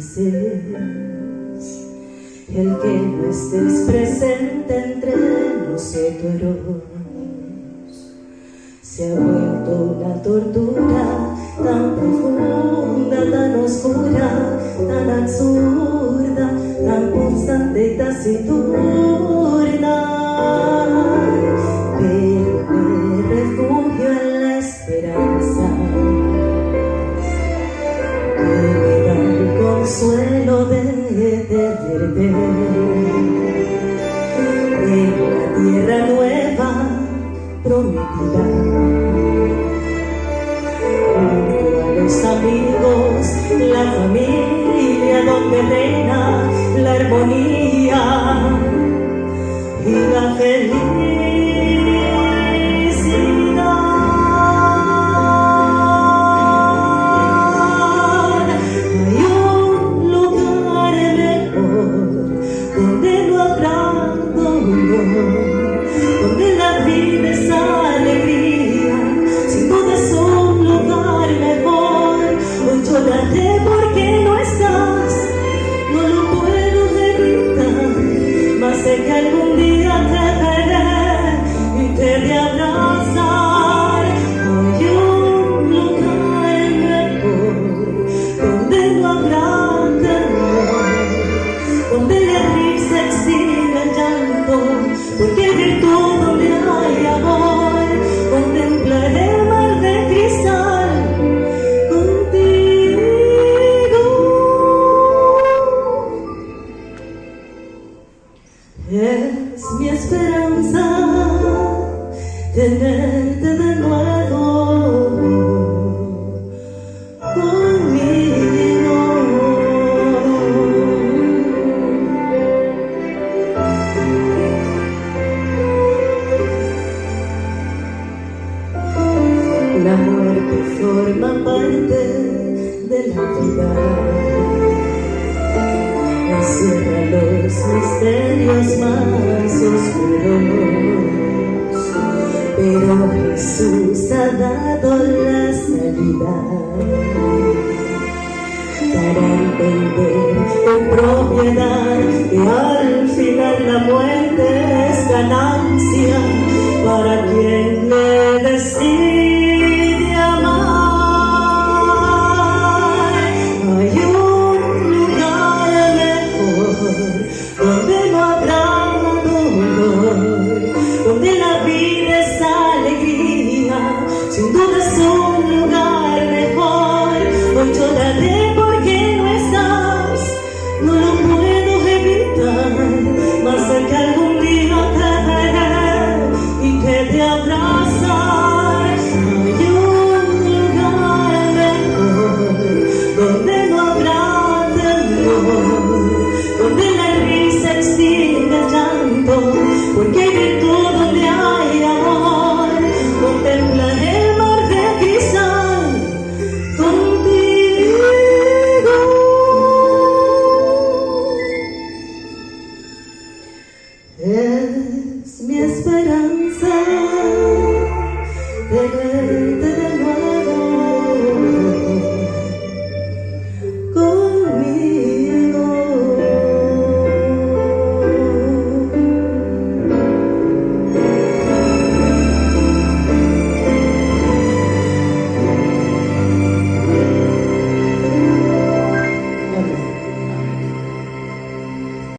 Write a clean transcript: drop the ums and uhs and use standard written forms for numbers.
dices, el que no estés presente entre nosotros se ha vuelto una tortura tan profunda, tan oscura, tan absurda, tan constante y taciturna. Pero me refugio en la esperanza que me da el consuelo de tenerte en la tierra nueva prometida, junto a los amigos, la familia donde reina la armonía y la felicidad. Hay un lugar mejor donde no habrá dolor, donde la vida es alegría, sin duda es un lugar mejor. Hoy lloraré porque no estás, no lo puedo evitar, mas sé que algún día te veré y te he de abrazar. Hay un lugar mejor donde no habrá temor, donde la risa extingue el llanto, porque virtud donde hay amor, contemplaré el mar de cristal contigo. Es mi esperanza tenerte de nuevo conmigo. La muerte forma parte de la vida, encierra los misterios más oscuros, pero Jesús ha dado la salida para entender con propiedad que al final la muerte es ganancia para quien le decide amar. Hay un lugar mejor donde no habrá dolor, donde la vida es alegría, sin duda es un lugar mejor. Hoy lloraré porque no estás, no lo puedo evitar, mas sé que algún día te veré y te he de abrazar. Hay un lugar mejor donde no habrá temor, donde la risa extingue el llanto, porque hay virtud donde hay amor. Contemplaré el mar de cristal contigo. Es mi esperanza